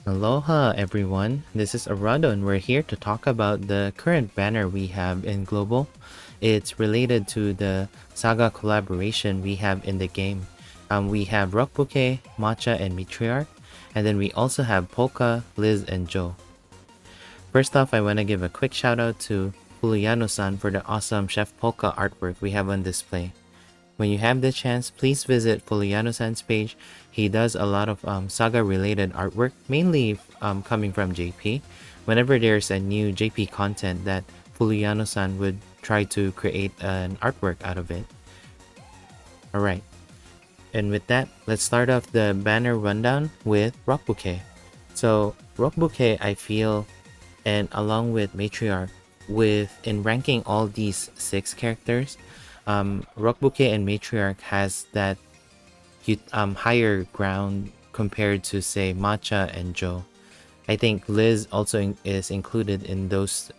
Aloha everyone, this is Arado and we're here to talk about the current banner we have in Global. It's related to the Saga collaboration we have in the game. We have Rocbouquet, Macha, and Matriarch, and then we also have Polka, Liz, and Joe. First off, I want to give a quick shout out to Fuluyano-san for the awesome Chef Polka artwork we have on display. When you have the chance, please visit Fuluyano-san's page. He does a lot of Saga-related artwork, mainly coming from JP. Whenever there's a new JP content that Fuluyano-san would try to create an artwork out of it. Alright, and with that, let's start off the banner rundown with Rocbouquet. So Rocbouquet, I feel, and along with Matriarch, in ranking all these 6 characters, Rocbouquet and Matriarch has that higher ground compared to, say, Macha and Joe. I think Liz also is included in those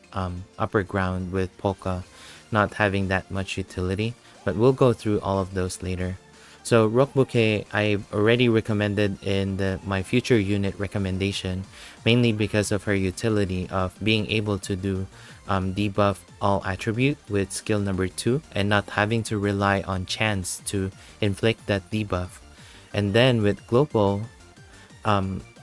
upper ground with Polka not having that much utility, but we'll go through all of those later. So Rocbouquet, I already recommended in my future unit recommendation, mainly because of her utility of being able to do debuff all attribute with skill number 2 and not having to rely on chance to inflict that debuff. And then with Global,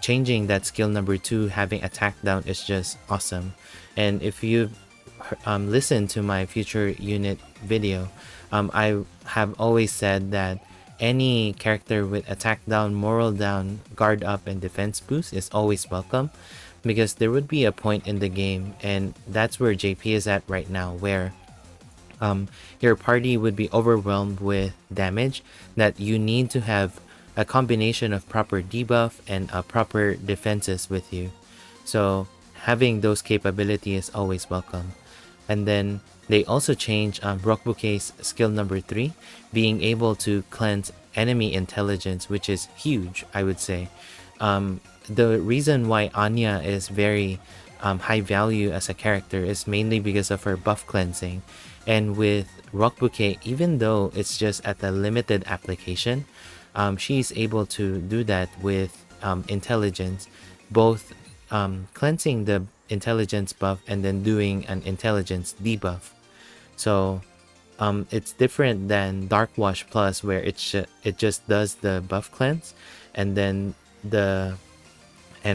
changing that skill number 2 having attack down is just awesome. And if you've listened to my future unit video, I have always said that any character with attack down, moral down, guard up, and defense boost is always welcome, because there would be a point in the game, and that's where JP is at right now, where your party would be overwhelmed with damage that you need to have a combination of proper debuff and proper defenses with you. So having those capabilities is always welcome. And then they also changed Rocbouquet's skill number 3, being able to cleanse enemy intelligence, which is huge, I would say. The reason why Anya is very high value as a character is mainly because of her buff cleansing. And with Rocbouquet, even though it's just at a limited application, she's able to do that with intelligence, both cleansing the intelligence buff and then doing an intelligence debuff. So it's different than Dark Wash Plus, where it just does the buff cleanse, and then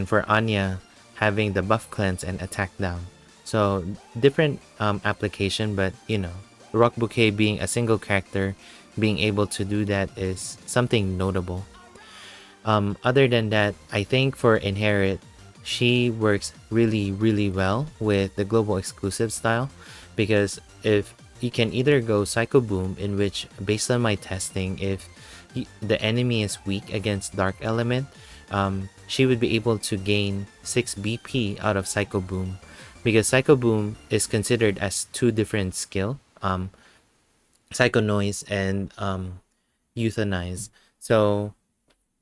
for Anya having the buff cleanse and attack down. So different application, but you know, Rocbouquet being a single character, being able to do that is something notable. Other than that, I think for Inherit, she works really well with the global exclusive style, because if you can either go Psycho Boom, in which, based on my testing, if the enemy is weak against Dark Element, she would be able to gain 6 BP out of Psycho Boom, because Psycho Boom is considered as 2 different skill, Psycho Noise and Euthanize. So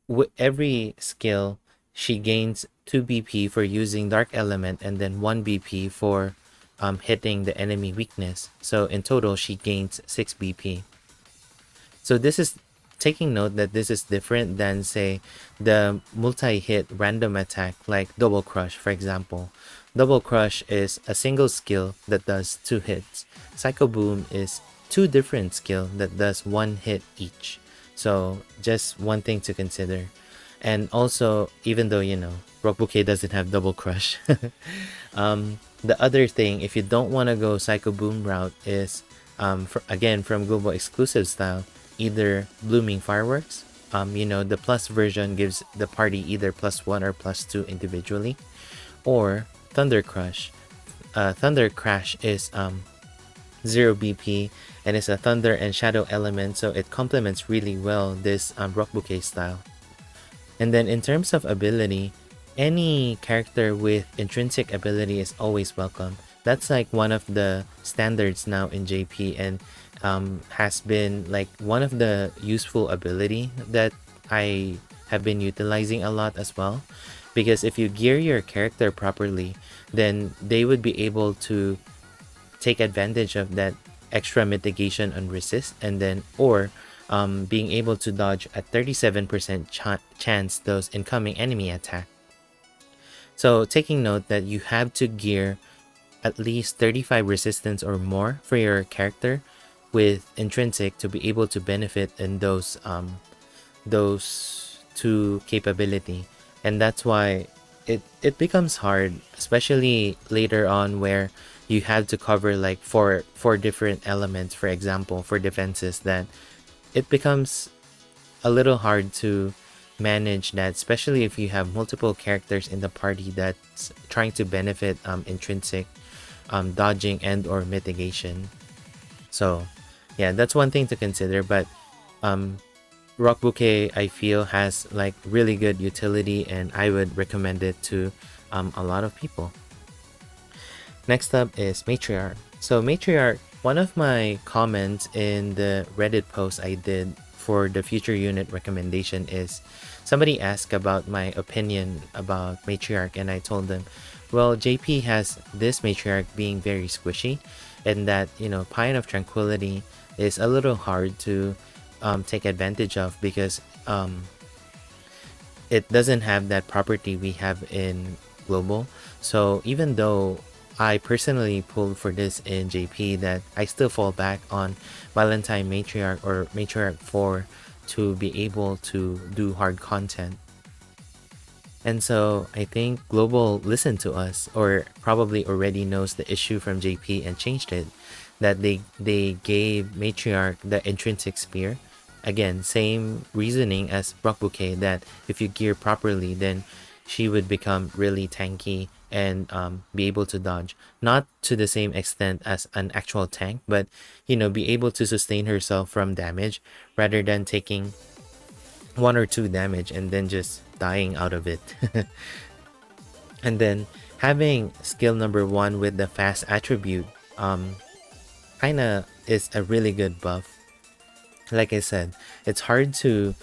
with every skill, she gains 2 BP for using Dark Element and then 1 BP for hitting the enemy weakness. So in total, she gains 6 BP. So this is taking note that this is different than, say, the multi-hit random attack like Double Crush, for example. Double Crush is a single skill that does 2 hits. Psycho Boom is 2 different skill that does 1 hit each. So just one thing to consider. And also, even though, you know, Rocbouquet doesn't have Double Crush, the other thing, if you don't want to go Psycho Boom route, is again from global exclusive style, either Blooming Fireworks. You know, the plus version gives the party either +1 or +2 individually, or Thunder Crush. Thunder Crash is 0 BP and it's a thunder and shadow element, so it complements really well this Rocbouquet style. And then in terms of ability, any character with intrinsic ability is always welcome. That's like one of the standards now in JP, and has been like one of the useful ability that I have been utilizing a lot as well. Because if you gear your character properly, then they would be able to take advantage of that extra mitigation on resist, and then or being able to dodge at 37% chance those incoming enemy attack. So taking note that you have to gear at least 35 resistance or more for your character with intrinsic to be able to benefit in those two capability. And that's why it becomes hard, especially later on where you have to cover like four different elements, for example, for defenses, that it becomes a little hard to manage that, especially if you have multiple characters in the party that's trying to benefit intrinsic dodging and or mitigation. So yeah, that's one thing to consider. But Rocbouquet, I feel, has like really good utility, and I would recommend it to a lot of people. Next up is Matriarch. So Matriarch, one of my comments in the Reddit post I did for the future unit recommendation is somebody asked about my opinion about Matriarch, and I told them, well, JP has this Matriarch being very squishy, and that, you know, Paean of Tranquility is a little hard to take advantage of because it doesn't have that property we have in Global. So even though I personally pulled for this in JP, that I still fall back on Valentine Matriarch or Matriarch 4 to be able to do hard content. And so I think Global listened to us, or probably already knows the issue from JP and changed it. That they gave Matriarch the intrinsic spear. Again, same reasoning as Rocbouquet, that if you gear properly, then she would become really tanky and be able to dodge. Not to the same extent as an actual tank, but, you know, be able to sustain herself from damage rather than taking 1 or 2 damage and then just dying out of it. And then having skill number 1 with the fast attribute kinda is a really good buff. Like I said, it's hard to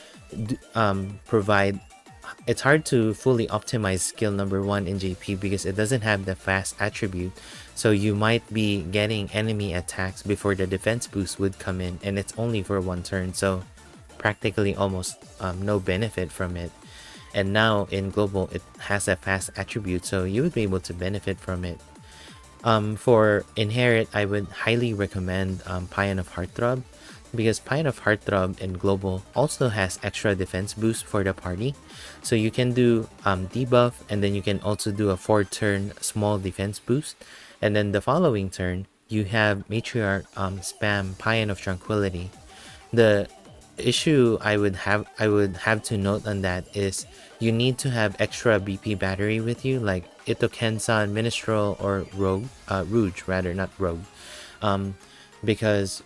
it's hard to fully optimize skill number 1 in JP because it doesn't have the fast attribute. So you might be getting enemy attacks before the defense boost would come in, and it's only for 1 turn, so practically almost no benefit from it. And now in Global, it has a fast attribute, so you would be able to benefit from it. For Inherit, I would highly recommend Paean of Heartthrob, because Paean of Heartthrob in Global also has extra defense boost for the party. So you can do debuff, and then you can also do a 4-turn small defense boost. And then the following turn, you have Matriarch spam Paean of Tranquility. The issue I would have to note on that is you need to have extra BP battery with you, like Itoken-san, Minstrel, or Rouge rather, not Rogue, because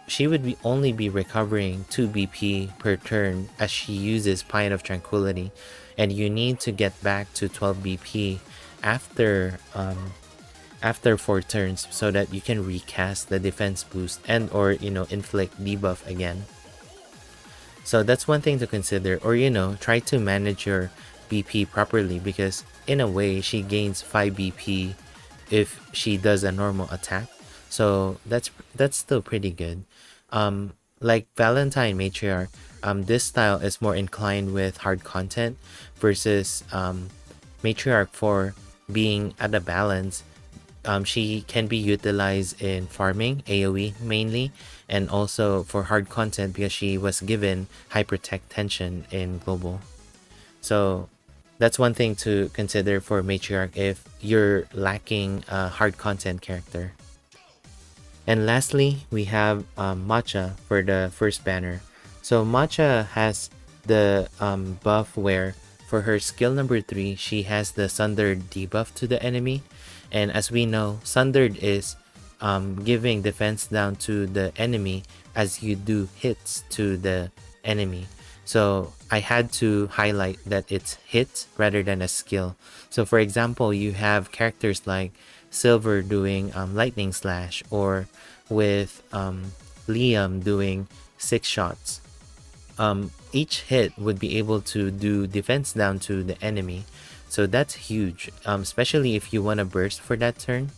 she would only be recovering 2 BP per turn as she uses Paean of Tranquility, and you need to get back to 12 BP after 4 turns so that you can recast the defense boost and or, you know, inflict debuff again. So that's one thing to consider, or, you know, try to manage your BP properly, because in a way she gains 5 BP if she does a normal attack. So that's still pretty good. Like Valentine Matriarch, this style is more inclined with hard content versus Matriarch 4 being at a balance. She can be utilized in farming, AoE mainly, and also for hard content because she was given high protect tension in Global. So that's one thing to consider for Matriarch if you're lacking a hard content character. And lastly, we have Macha for the first banner. So Macha has the buff where for her skill number 3, she has the Sundered debuff to the enemy. And as we know, Sundered is giving defense down to the enemy as you do hits to the enemy. So I had to highlight that it's hit rather than a skill. So for example, you have characters like Silver doing lightning slash, or with Liam doing 6 shots. Each hit would be able to do defense down to the enemy. So that's huge, especially if you want to burst for that turn.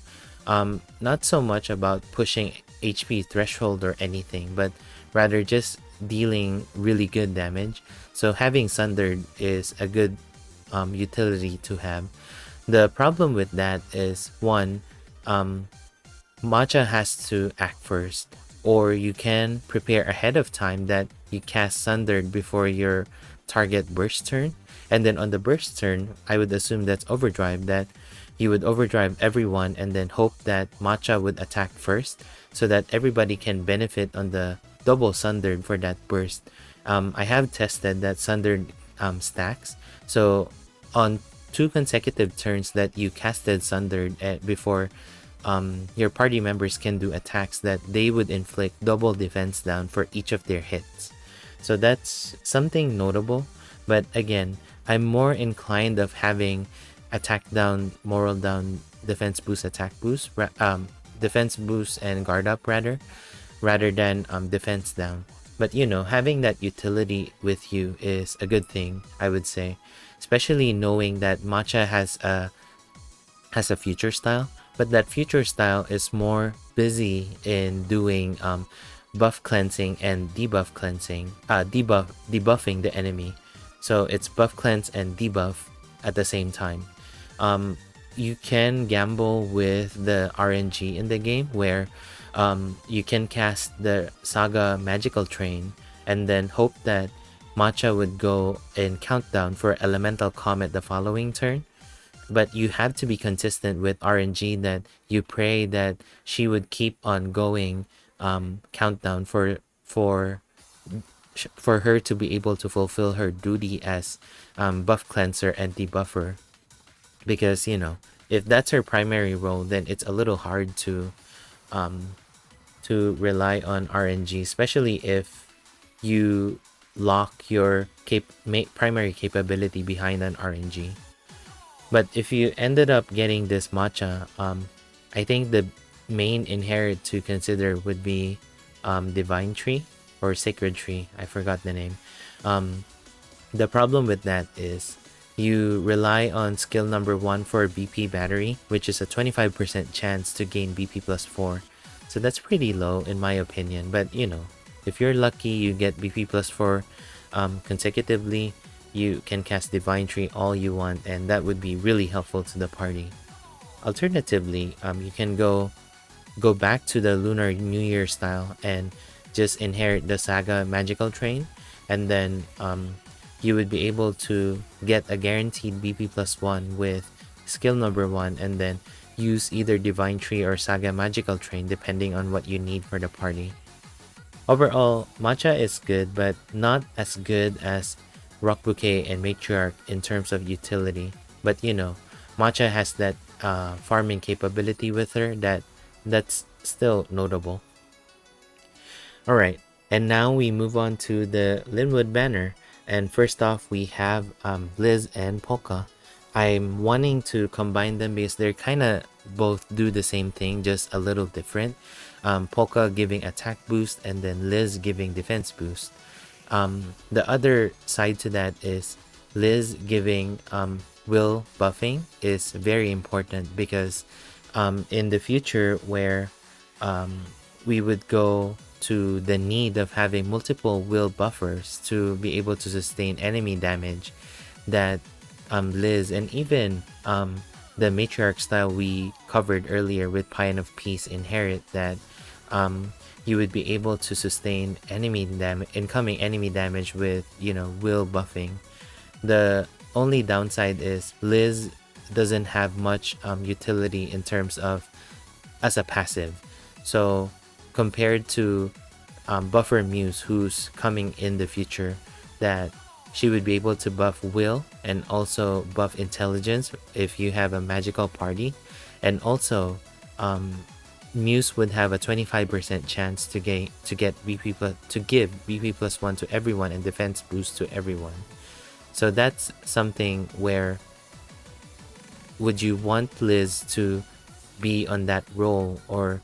Not so much about pushing HP threshold or anything, but rather just dealing really good damage. So having Sundered is a good utility to have. The problem with that is, one, Macha has to act first, or you can prepare ahead of time that you cast Sundered before your target burst turn, and then on the burst turn, I would assume that's overdrive, that you would overdrive everyone and then hope that Macha would attack first so that everybody can benefit on the double Sundered for that burst. I have tested that Sundered stacks, so on 2 consecutive turns that you casted Sundered before, your party members can do attacks that they would inflict double defense down for each of their hits. So that's something notable, but again, I'm more inclined of having attack down, moral down, defense boost, attack boost, defense boost and guard up rather than defense down. But you know, having that utility with you is a good thing, I would say, especially knowing that Macha has a future style, but that future style is more busy in doing buff cleansing and debuff cleansing, debuffing the enemy. So it's buff cleanse and debuff at the same time. You can gamble with the RNG in the game where you can cast the Saga magical train and then hope that Macha would go in countdown for elemental comet the following turn. But you have to be consistent with RNG that you pray that she would keep on going countdown for her to be able to fulfill her duty as buff cleanser and debuffer. Because, you know, if that's her primary role, then it's a little hard to rely on RNG, especially if you lock your primary capability behind an RNG. But if you ended up getting this Macha, I think the main inherit to consider would be Divine Tree or Sacred Tree. I forgot the name. The problem with that is you rely on skill number 1 for BP battery, which is a 25% chance to gain BP plus 4. So that's pretty low in my opinion. But you know, if you're lucky, you get BP plus 4 consecutively, you can cast Divine Tree all you want, and that would be really helpful to the party. Alternatively, you can go back to the Lunar New Year style and just inherit the Saga magical train, and then you would be able to get a guaranteed BP plus 1 with skill number 1, and then use either Divine Tree or Saga magical train depending on what you need for the party. Overall, Macha is good, but not as good as Rocbouquet and Matriarch in terms of utility. But you know, Macha has that farming capability with her that's still notable. Alright, and now we move on to the Linwood banner. And first off, we have Liz and Polka. I'm wanting to combine them because they're kind of both do the same thing, just a little different. Polka giving attack boost and then Liz giving defense boost. The other side to that is Liz giving will buffing is very important because in the future where we would go to the need of having multiple will buffers to be able to sustain enemy damage, that Liz and even the Matriarch style we covered earlier with Pine of Peace inherit, that you would be able to sustain incoming enemy damage with, you know, will buffing. The only downside is Liz doesn't have much utility in terms of as a passive. So compared to Buffer Muse, who's coming in the future, that she would be able to buff will and also buff intelligence if you have a magical party, and also Muse would have a 25% chance to give BP plus 1 to everyone and defense boost to everyone. So that's something where would you want Liz to be on that role, or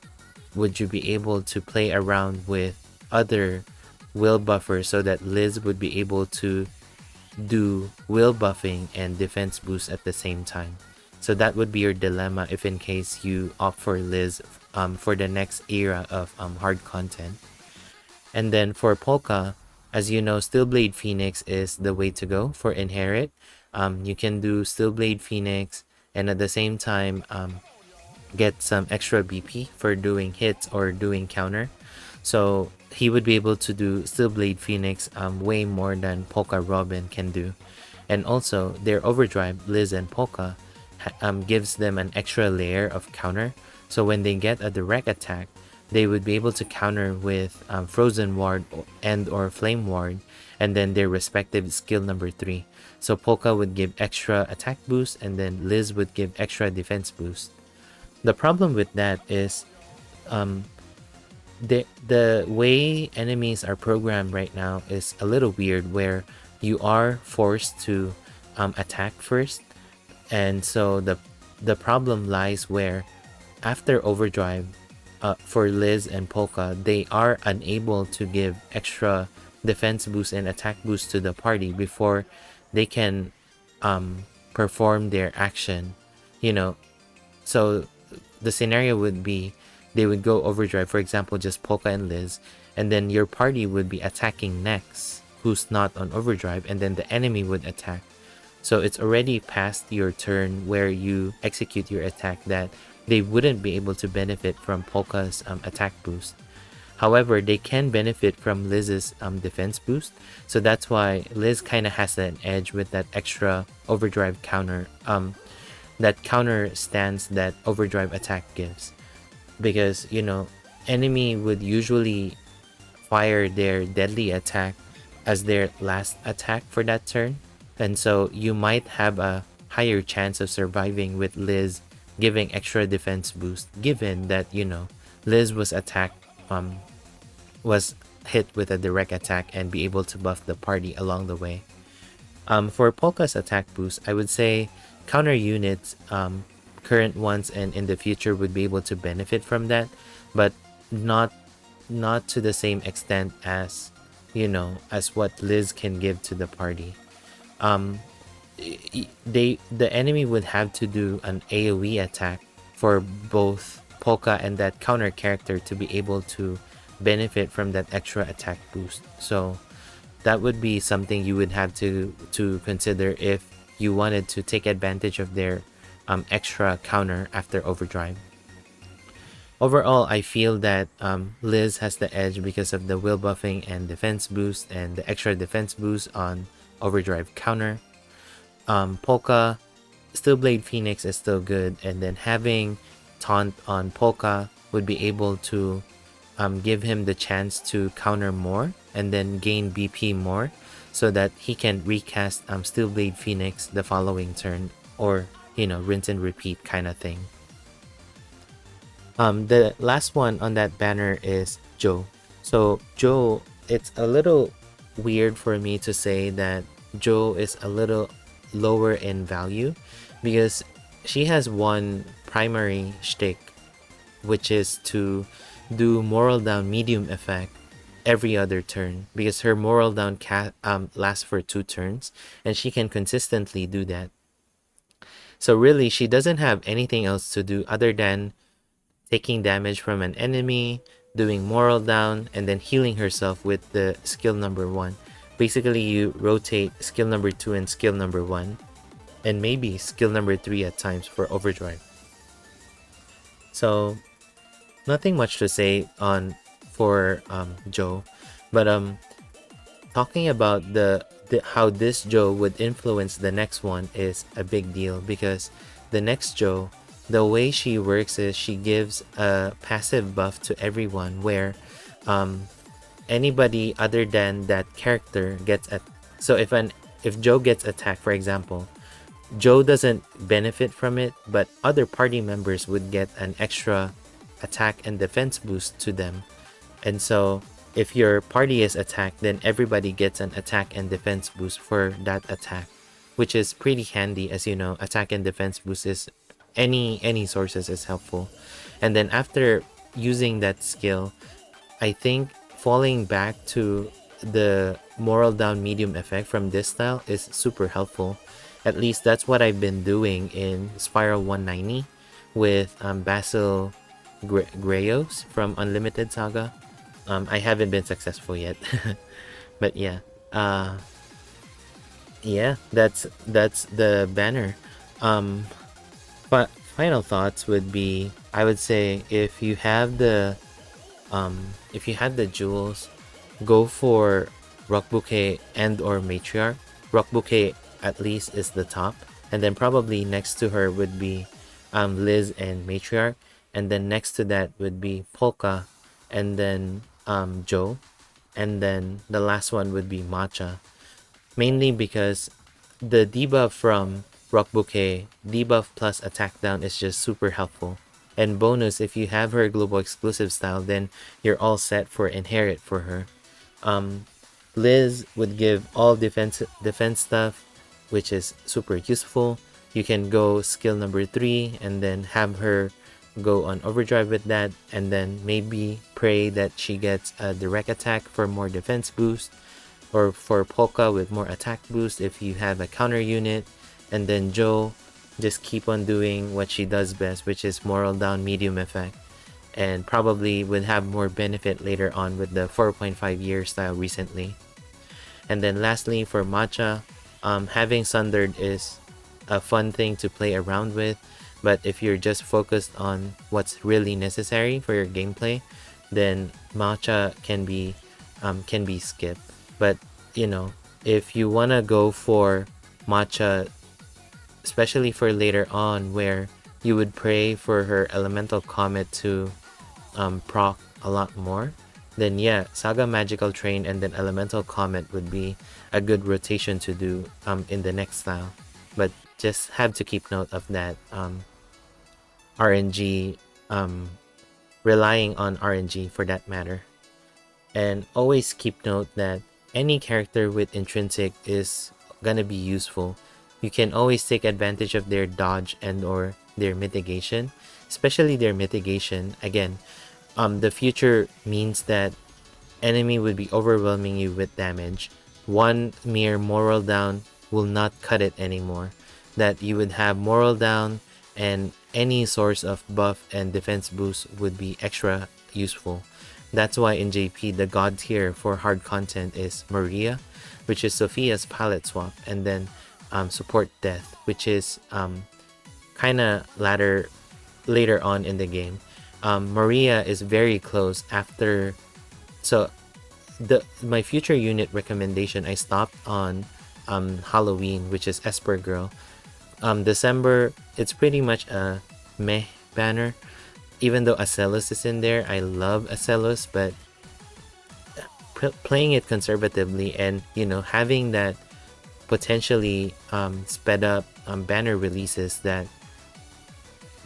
would you be able to play around with other will buffers so that Liz would be able to do will buffing and defense boost at the same time? So that would be your dilemma if in case you opt for Liz for the next era of hard content. And then for Polka, as you know, Steelblade Phoenix is the way to go for inherit. You can do Steel Blade Phoenix, and at the same time get some extra BP for doing hits or doing counter. So he would be able to do Steel Blade Phoenix way more than Polka Robin can do. And also their overdrive, Liz and Polka, gives them an extra layer of counter. So when they get a direct attack, they would be able to counter with Frozen Ward and or Flame Ward, and then their respective skill number 3. So Polka would give extra attack boost, and then Liz would give extra defense boost. The problem with that is the way enemies are programmed right now is a little weird, where you are forced to attack first, and so the problem lies where after overdrive, for Liz and Polka, they are unable to give extra defense boost and attack boost to the party before they can perform their action, you know. So the scenario would be they would go overdrive, for example, just Polka and Liz, and then your party would be attacking next, who's not on overdrive, and then the enemy would attack. So it's already past your turn where you execute your attack, that they wouldn't be able to benefit from Polka's attack boost. However, they can benefit from Liz's defense boost, so that's why Liz kind of has an edge with that extra overdrive counter, that counter stance that overdrive attack gives. Because, you know, enemy would usually fire their deadly attack as their last attack for that turn, and so you might have a higher chance of surviving with Liz giving extra defense boost, given that, you know, Liz was attacked, was hit with a direct attack and be able to buff the party along the way. For Polka's attack boost, I would say counter units, current ones and in the future, would be able to benefit from that, but not to the same extent as, you know, as what Liz can give to the party. The enemy would have to do an AoE attack for both Polka and that counter character to be able to benefit from that extra attack boost. So that would be something you would have to consider if you wanted to take advantage of their extra counter after overdrive. Overall, I feel that Liz has the edge because of the will buffing and defense boost and the extra defense boost on overdrive counter. Polka, Steel Blade Phoenix is still good, and then having Taunt on Polka would be able to give him the chance to counter more and then gain BP more, so that he can recast Steel Blade Phoenix the following turn, or, you know, rinse and repeat kind of thing. The last one on that banner is Joe. So Joe, it's a little weird for me to say that Joe is a little lower in value, because she has one primary shtick, which is to do moral down medium effect every other turn, because her moral down lasts for 2 turns and she can consistently do that. So really, she doesn't have anything else to do other than taking damage from an enemy, doing moral down, and then healing herself with the skill number 1. Basically, you rotate skill number 2 and skill number 1, and maybe skill number 3 at times for overdrive. So nothing much to say for Joe, but talking about how this Joe would influence the next one is a big deal, because the next Joe, the way she works is she gives a passive buff to everyone, where anybody other than that character gets so if Joe gets attacked, for example, Joe doesn't benefit from it, but other party members would get an extra attack and defense boost to them. And so if your party is attacked, then everybody gets an attack and defense boost for that attack, which is pretty handy. As you know, attack and defense boost is any sources is helpful. And then after using that skill, I think falling back to the moral down medium effect from this style is super helpful. At least that's what I've been doing in Spiral 190 with Basil Grayos from Unlimited Saga. I haven't been successful yet. But yeah, yeah, that's the banner. Um, but final thoughts would be, I would say, if you had the jewels, go for Rocbouquet and or Matriarch. Rocbouquet at least is the top, and then probably next to her would be Liz and Matriarch, and then next to that would be Polka, and then Joe, and then the last one would be Macha. Mainly because the debuff from Rocbouquet, debuff plus attack down, is just super helpful. And bonus, if you have her global exclusive style, then you're all set for inherit for her. Um, Liz would give all defense stuff, which is super useful. You can go skill number 3 and then have her go on overdrive with that, and then maybe pray that she gets a direct attack for more defense boost, or for Polka with more attack boost if you have a counter unit. And then Joe, just keep on doing what she does best, which is moral down medium effect, and probably would have more benefit later on with the 4.5 year style recently. And then lastly, for Macha, having Sundered is a fun thing to play around with, but if you're just focused on what's really necessary for your gameplay, then Macha can be skipped. But you know, if you wanna go for Macha, especially for later on, where you would pray for her elemental comet to proc a lot more, then yeah, Saga Magical Train and then Elemental Comet would be a good rotation to do in the next style. But just have to keep note of that RNG, relying on RNG for that matter. And always keep note that any character with intrinsic is gonna be useful. You can always take advantage of their dodge and or their mitigation, especially their mitigation. Again, the future means that enemy would be overwhelming you with damage. One mere moral down will not cut it anymore. That you would have moral down, and any source of buff and defense boost would be extra useful. That's why in JP, the god tier for hard content is Maria, which is Sophia's palette swap, and then support death, which is kind of later on in the game. Maria is very close after. So my future unit recommendation, I stopped on Halloween, which is Esper Girl. December, it's pretty much a meh banner. Even though Acellus is in there, I love Acellus, but playing it conservatively and having that potentially sped up banner releases that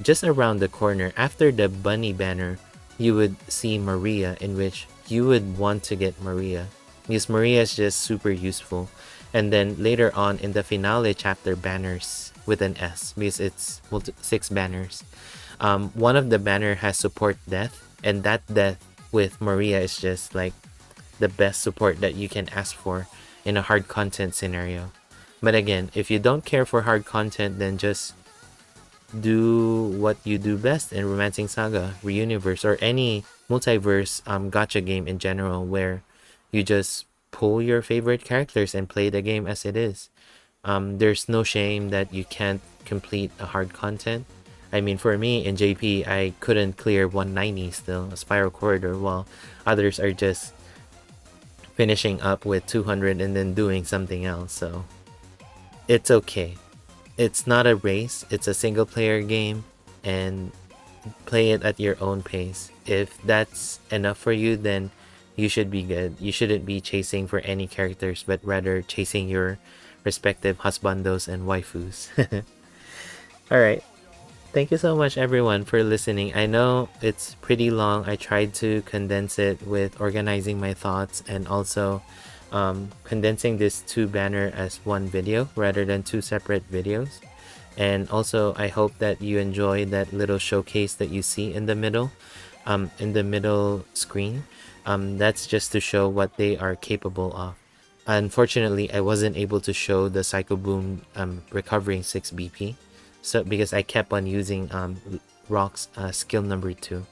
just around the corner after the bunny banner, you would see Maria, in which you would want to get Maria because Maria is just super useful. And then later on in the finale chapter banners with an S, because it's 6 banners. One of the banner has support death, and that death with Maria is just like the best support that you can ask for in a hard content scenario. But again, if you don't care for hard content, then just do what you do best in Romancing Saga, Reuniverse, or any multiverse gacha game in general, where you just pull your favorite characters and play the game as it is. There's no shame that you can't complete a hard content. I mean, for me in JP, I couldn't clear 190 still, a Spiral Corridor, while others are just finishing up with 200 and then doing something else. So it's okay. It's not a race, it's a single player game, and play it at your own pace. If that's enough for you, then you should be good. You shouldn't be chasing for any characters, but rather chasing your respective husbandos and waifus. Alright. Thank you so much everyone for listening. I know it's pretty long. I tried to condense it with organizing my thoughts and also condensing this 2 banner as one video rather than 2 separate videos. And also I hope that you enjoy that little showcase that you see in the middle screen. That's just to show what they are capable of. Unfortunately, I wasn't able to show the Psycho Boom recovering 6 BP, so because I kept on using Rock's skill number 2.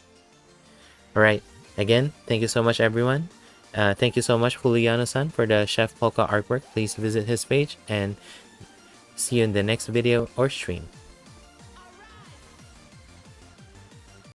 Alright, again, thank you so much everyone, Thank you so much, Fuluyano-san, for the Chef Polka artwork. Please visit his page and see you in the next video or stream.